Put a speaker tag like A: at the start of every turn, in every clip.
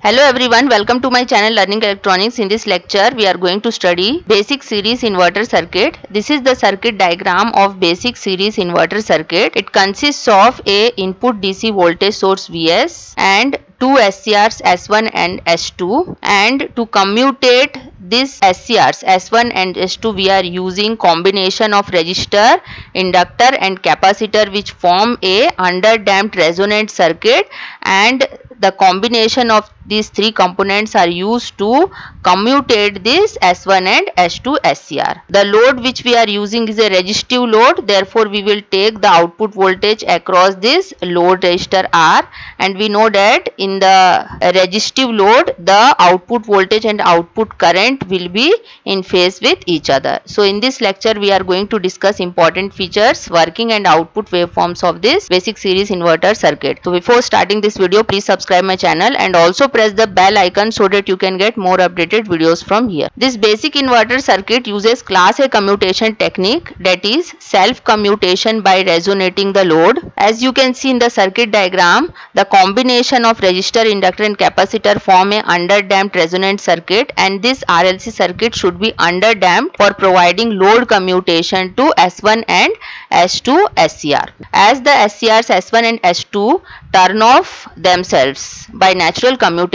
A: Hello everyone, welcome to my channel Learning Electronics. In this lecture, we are going to study basic series inverter circuit. This is the circuit diagram of basic series inverter circuit. It consists of a input DC voltage source Vs and two SCRs S1 and S2, and to commutate these SCRs S1 and S2 we are using combination of resistor, inductor and capacitor which form a underdamped resonant circuit, and the combination of these three components are used to commutate this S1 and S2 SCR. The load which we are using is a resistive load, therefore we will take the output voltage across this load resistor R, and we know that in the resistive load the output voltage and output current will be in phase with each other. So in this lecture we are going to discuss important features, working and output waveforms of this basic series inverter circuit. So before starting this video, please subscribe my channel and also press the bell icon so that you can get more updated videos from here. This basic inverter circuit uses class A commutation technique, that is self commutation by resonating the load. As you can see in the circuit diagram, the combination of resistor, inductor and capacitor form a underdamped resonant circuit, and this RLC circuit should be underdamped for providing load commutation to S1 and S2 SCR. As the SCRs S1 and S2 turn off themselves by natural commutation,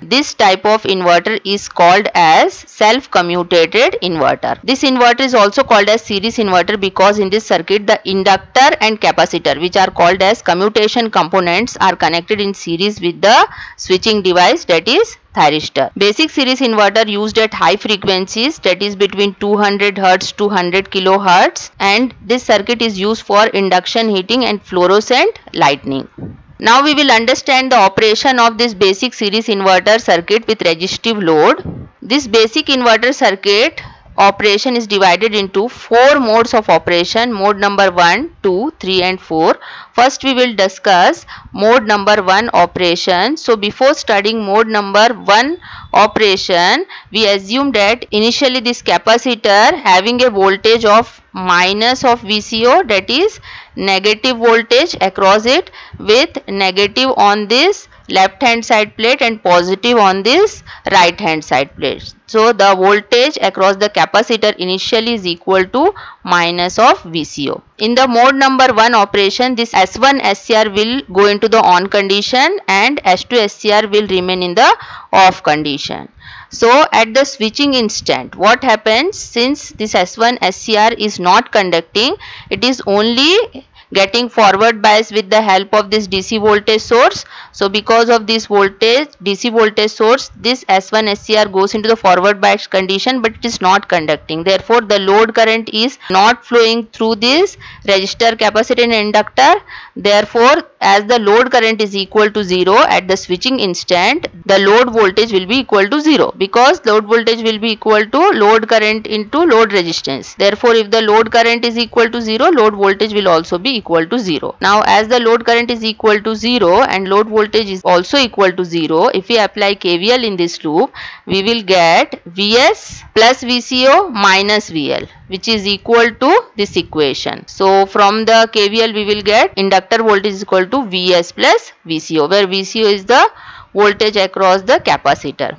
A: this type of inverter is called as self-commutated inverter. This inverter is also called as series inverter because in this circuit the inductor and capacitor, which are called as commutation components, are connected in series with the switching device, that is thyristor. Basic series inverter used at high frequencies, that is between 200 Hz to 100 kHz, and this circuit is used for induction heating and fluorescent lighting. Now we will understand the operation of this basic series inverter circuit with resistive load. This basic inverter circuit operation is divided into 4 modes of operation: mode number 1, 2, 3 and 4. First we will discuss mode number 1 operation. So before studying mode number 1 operation, we assume that initially this capacitor having a voltage of minus of VCO, that is negative voltage across it, with negative on this left hand side plate and positive on this right hand side plate. So the voltage across the capacitor initially is equal to minus of VCO. In the mode number 1 operation, this S1 SCR will go into the on condition and S2 SCR will remain in the off condition. So at the switching instant, what happens, since this S1 SCR is not conducting, it is only getting forward bias with the help of this DC voltage source. So because of this voltage, DC voltage source, this S1 SCR goes into the forward bias condition, but it is not conducting. Therefore the load current is not flowing through this resistor, capacitor and inductor. Therefore as the load current is equal to 0 at the switching instant, the load voltage will be equal to 0, because load voltage will be equal to load current into load resistance. Therefore if the load current is equal to 0, load voltage will also be equal to 0. Now as the load current is equal to 0 and load voltage is also equal to 0, if we apply KVL in this loop, we will get Vs plus VCO minus VL, which is equal to this equation. So from the KVL we will get inductor voltage is equal to Vs plus VCO, where VCO is the voltage across the capacitor.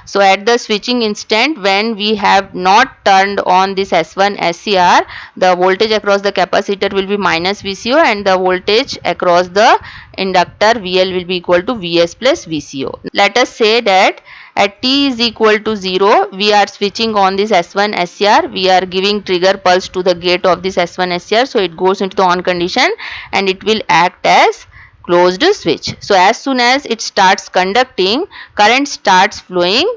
A: So at the switching instant, when we have not turned on this S1 SCR, the voltage across the capacitor will be minus VCO and the voltage across the inductor VL will be equal to Vs plus VCO. Let us say that at t is equal to 0, we are switching on this S1 SCR. We are giving trigger pulse to the gate of this S1 SCR. So it goes into the on condition and it will act as closed switch. So as soon as it starts conducting, current starts flowing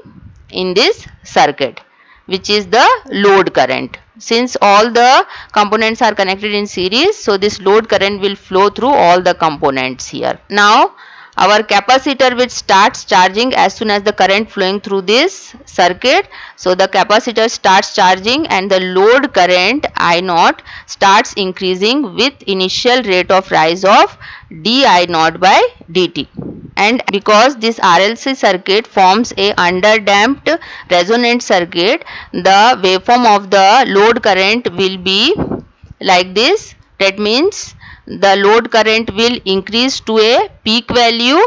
A: in this circuit, which is the load current. Since all the components are connected in series, so this load current will flow through all the components here. Now our capacitor will start charging as soon as the current flowing through this circuit. So the capacitor starts charging and the load current I0 starts increasing with initial rate of rise of dI0 by dt. And because this RLC circuit forms a underdamped resonant circuit, the waveform of the load current will be like this. That means the load current will increase to a peak value,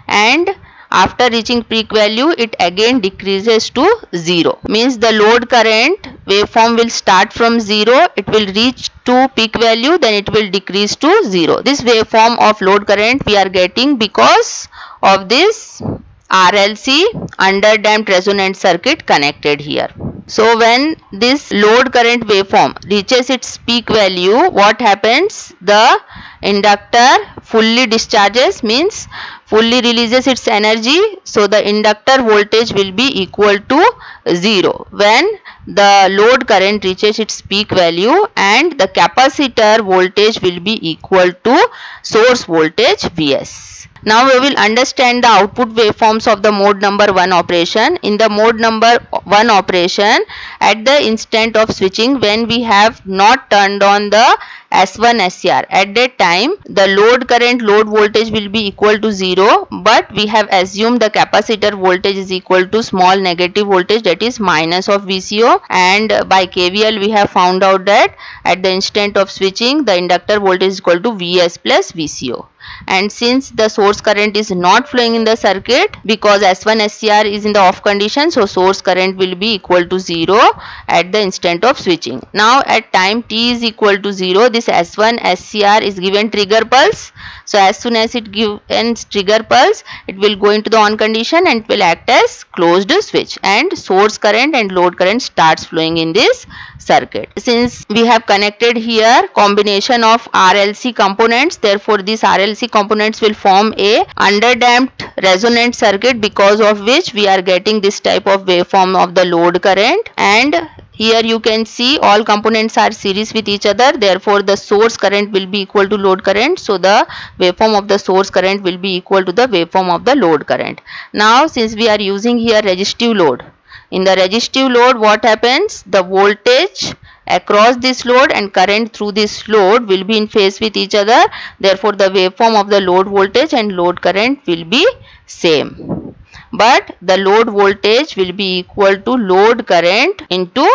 A: and after reaching peak value it again decreases to 0. Means the load current waveform will start from 0, it will reach to peak value, then it will decrease to 0. This waveform of load current we are getting because of this RLC underdamped resonant circuit connected here. So when this load current waveform reaches its peak value, what happens? The inductor fully discharges, means fully releases its energy. So the inductor voltage will be equal to 0 when the load current reaches its peak value, and the capacitor voltage will be equal to source voltage Vs. Now we will understand the output waveforms of the mode number 1 operation. In the mode number 1 operation, at the instant of switching, when we have not turned on the S1 SCR, at that time the load current load voltage will be equal to 0, but we have assumed the capacitor voltage is equal to small negative voltage, that is minus of VCO, and by KVL we have found out that at the instant of switching the inductor voltage is equal to Vs plus VCO. And since the source current is not flowing in the circuit because S1 SCR is in the off condition, so source current will be equal to 0 at the instant of switching. Now at time t is equal to 0, this S1 SCR is given trigger pulse. So as soon as it gives trigger pulse, it will go into the on condition and it will act as closed switch, and source current and load current starts flowing in this circuit. Since we have connected here combination of RLC components, therefore these RLC components will form a underdamped resonant circuit, because of which we are getting this type of waveform of the load current. And here you can see all components are series with each other, therefore the source current will be equal to load current, so the waveform of the source current will be equal to the waveform of the load current. Now since we are using here resistive load, in the resistive load what happens? The voltage across this load and current through this load will be in phase with each other, therefore the waveform of the load voltage and load current will be same, but the load voltage will be equal to load current into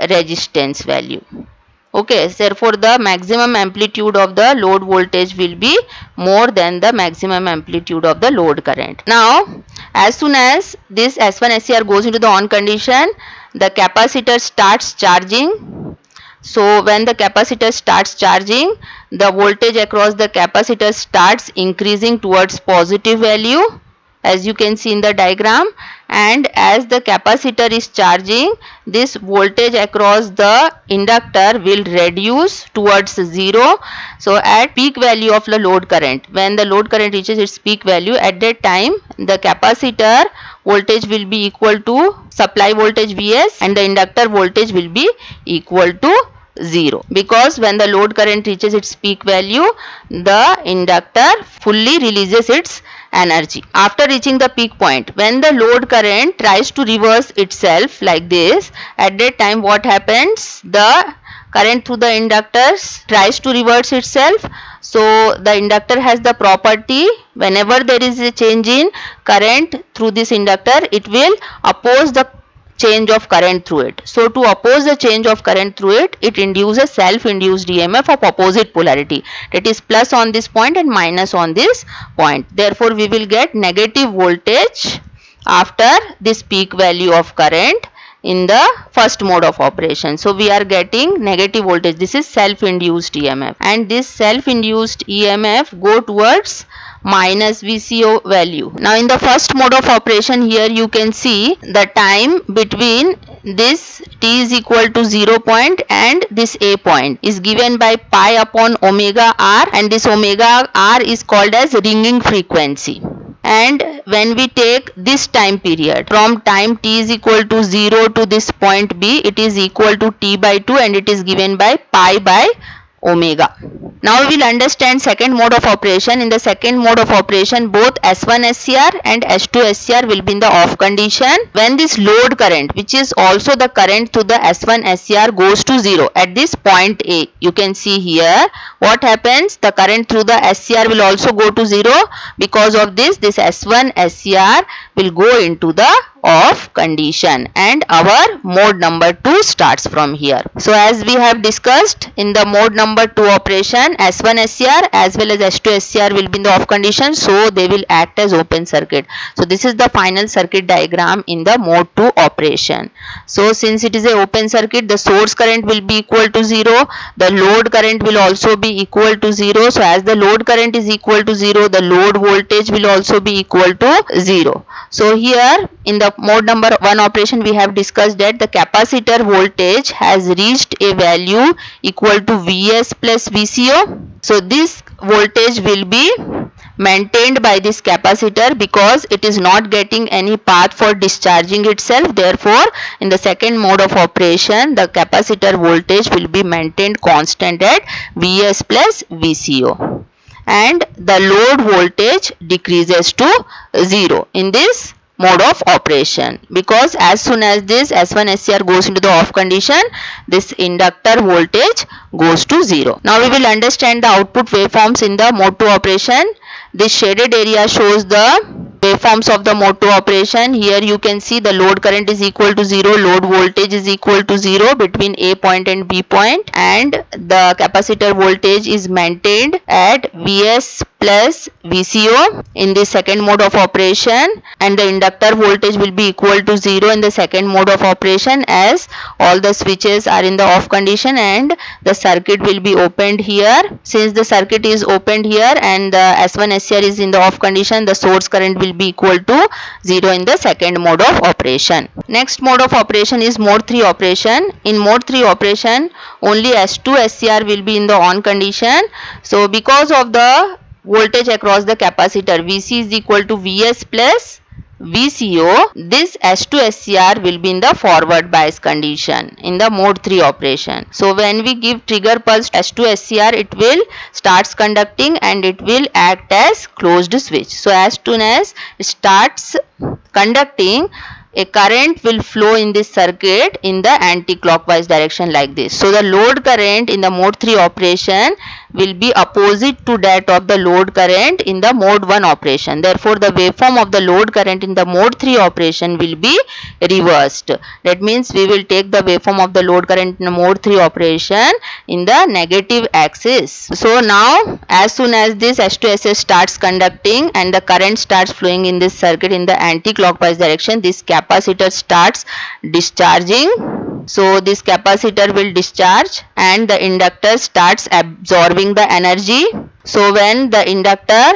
A: resistance value. Okay, therefore the maximum amplitude of the load voltage will be more than the maximum amplitude of the load current. Now as soon as this S1 SCR goes into the on condition, the capacitor starts charging. So when the capacitor starts charging, the voltage across the capacitor starts increasing towards positive value, as you can see in the diagram, and as the capacitor is charging, this voltage across the inductor will reduce towards 0. So at peak value of the load current, when the load current reaches its peak value, at that time the capacitor voltage will be equal to supply voltage Vs and the inductor voltage will be equal to 0, because when the load current reaches its peak value, the inductor fully releases its energy. After reaching the peak point, when the load current tries to reverse itself like this, at that time what happens? The current through the inductors tries to reverse itself. So the inductor has the property, whenever there is a change in current through this inductor, it will oppose the change of current through it. So to oppose the change of current through it, it induces self-induced EMF of opposite polarity, that is plus on this point and minus on this point. Therefore we will get negative voltage after this peak value of current in the first mode of operation. So we are getting negative voltage. This is self-induced EMF, and this self-induced EMF go towards minus VCO value. Now in the first mode of operation, here you can see the time between this t is equal to 0 point and this a point is given by pi upon omega r, and this omega r is called as ringing frequency. And when we take this time period from time t is equal to 0 to this point B, it is equal to t by 2 and it is given by pi by omega. Now we will understand second mode of operation. In the second mode of operation, both S1 SCR and S2 SCR will be in the off condition. When this load current, which is also the current through the S1 SCR, goes to 0 at this point A, you can see here what happens? The current through the SCR will also go to 0. Because of this S1 SCR will go into the off condition, and our mode number 2 starts from here. So as we have discussed, in the mode number 2 operation, S1 SCR as well as S2 SCR will be in the off condition, so they will act as open circuit. So this is the final circuit diagram in the mode 2 operation. So since it is a open circuit, the source current will be equal to 0, the load current will also be equal to 0. So as the load current is equal to 0, the load voltage will also be equal to 0. So here in the mode number 1 operation, we have discussed that the capacitor voltage has reached a value equal to Vs plus Vco. So this voltage will be maintained by this capacitor because it is not getting any path for discharging itself. Therefore, in the second mode of operation, the capacitor voltage will be maintained constant at Vs plus Vco, and the load voltage decreases to 0 in this mode of operation, because as soon as this S1 SCR goes into the off condition, this inductor voltage goes to 0. Now we will understand the output waveforms in the mode 2 operation. This shaded area shows the waveforms of the mode 2 operation. Here you can see the load current is equal to 0, load voltage is equal to 0 between A point and B point, and the capacitor voltage is maintained at Vs plus Vco in the second mode of operation, and the inductor voltage will be equal to 0 in the second mode of operation as all the switches are in the off condition and the circuit will be opened here. Since the circuit is opened here and the S1 SCR is in the off condition, the source current will be equal to 0 in the second mode of operation. Next mode of operation is mode 3 operation. In mode 3 operation, only S2 SCR will be in the on condition. So because of the voltage across the capacitor, Vc is equal to Vs plus Vco, this S2 SCR will be in the forward bias condition in the mode 3 operation. So when we give trigger pulse S2 SCR, it will starts conducting and it will act as closed switch. So as soon as it starts conducting, a current will flow in this circuit in the anti-clockwise direction like this. So the load current in the mode 3 operation will be opposite to that of the load current in the mode 1 operation. Therefore, the waveform of the load current in the mode 3 operation will be reversed. That means we will take the waveform of the load current in the mode 3 operation in the negative axis. So now as soon as this S2SS starts conducting and the current starts flowing in this circuit in the anti-clockwise direction, this capacitor starts discharging. So this capacitor will discharge and the inductor starts absorbing the energy. So when the inductor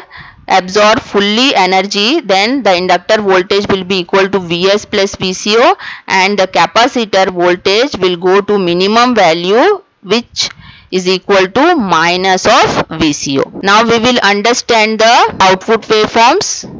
A: absorb fully energy, then the inductor voltage will be equal to Vs plus Vco and the capacitor voltage will go to minimum value, which is equal to minus of Vco. Now we will understand the output waveforms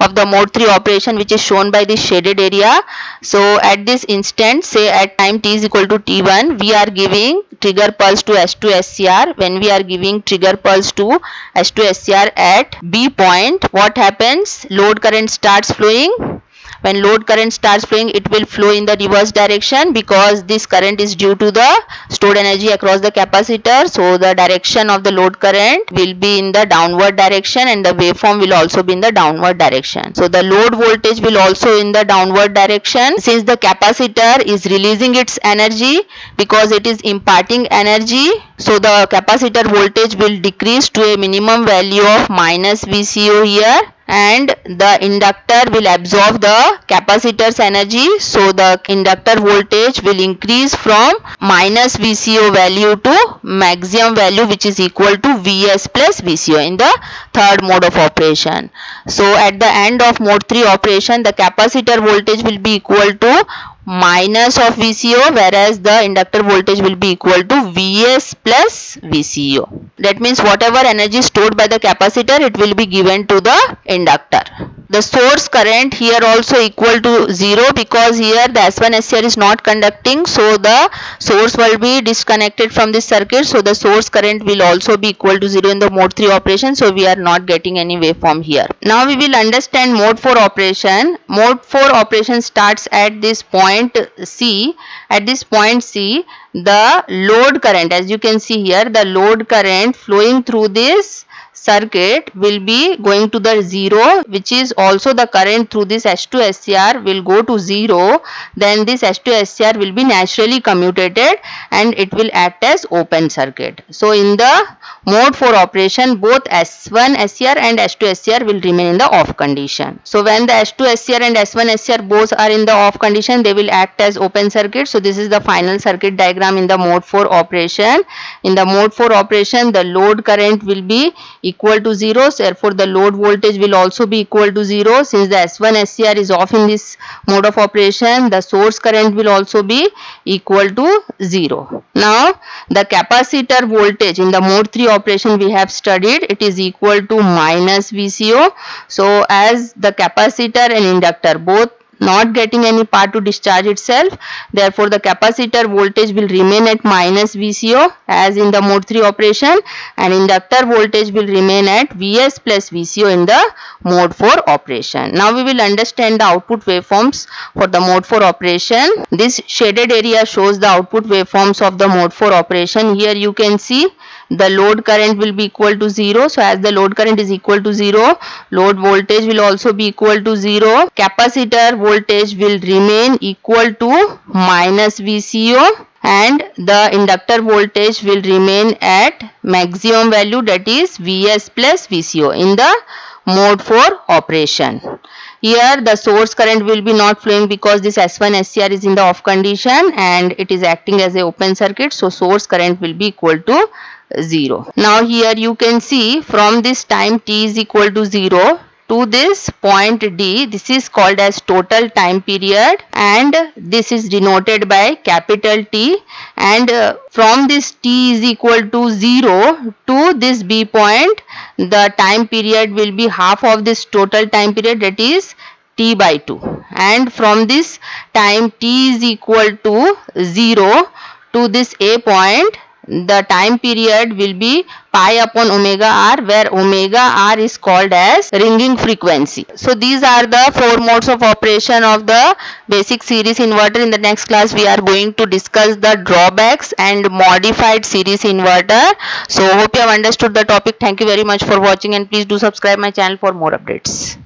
A: of the mode 3 operation, which is shown by this shaded area. So at this instant, say at time t is equal to t1, we are giving trigger pulse to S2 SCR. When we are giving trigger pulse to S2 SCR at B point, what happens? Load current starts flowing. When load current starts flowing, it will flow in the reverse direction because this current is due to the stored energy across the capacitor. So the direction of the load current will be in the downward direction and the waveform will also be in the downward direction. So the load voltage will also in the downward direction. Since the capacitor is releasing its energy because it is imparting energy, so the capacitor voltage will decrease to a minimum value of minus Vco here, and the inductor will absorb the capacitor's energy. So the inductor voltage will increase from minus Vco value to maximum value, which is equal to Vs plus Vco in the third mode of operation. So at the end of mode 3 operation, the capacitor voltage will be equal to minus of Vco, whereas the inductor voltage will be equal to Vs plus Vco. That means whatever energy stored by the capacitor, it will be given to the inductor. The source current here also equal to 0 because here the S1 SCR is not conducting, so the source will be disconnected from this circuit. So the source current will also be equal to 0 in the mode 3 operation, so we are not getting any waveform here. Now we will understand mode 4 operation. Mode 4 operation starts at this point C. At this point C, the load current, as you can see here, the load current flowing through this circuit will be going to the 0, which is also the current through this S2 SCR will go to 0, then this S2 SCR will be naturally commutated and it will act as open circuit. So in the mode 4 operation, both S1 SCR and S2 SCR will remain in the off condition. So when the S2 SCR and S1 SCR both are in the off condition, they will act as open circuit. So this is the final circuit diagram in the mode 4 operation. In the mode 4 operation, the load current will be equal to 0, therefore the load voltage will also be equal to 0. Since the S1 SCR is off in this mode of operation, the source current will also be equal to 0. Now the capacitor voltage in the mode 3 operation we have studied, it is equal to minus VCO. So as the capacitor and inductor both not getting any power to discharge itself, therefore the capacitor voltage will remain at minus VCO as in the mode 3 operation, and inductor voltage will remain at Vs plus VCO in the mode 4 operation. Now we will understand the output waveforms for the mode 4 operation. This shaded area shows the output waveforms of the mode 4 operation. Here you can see the load current will be equal to 0. So as the load current is equal to 0, load voltage will also be equal to 0. Capacitor voltage will remain equal to minus VCO, and the inductor voltage will remain at maximum value, that is Vs plus VCO in the mode 4 operation. Here the source current will be not flowing because this S1 SCR is in the off condition and it is acting as a open circuit, so source current will be equal to 0. Now here you can see from this time t is equal to 0 to this point D, this is called as total time period, and this is denoted by capital T, and from this t is equal to 0 to this B point, the time period will be half of this total time period, that is t by 2, and from this time t is equal to 0 to this A point, the time period will be pi upon omega r, where omega r is called as ringing frequency. So these are the 4 modes of operation of the basic series inverter. In the next class we are going to discuss the drawbacks and modified series inverter. So hope you have understood the topic. Thank you very much for watching, and please do subscribe my channel for more updates.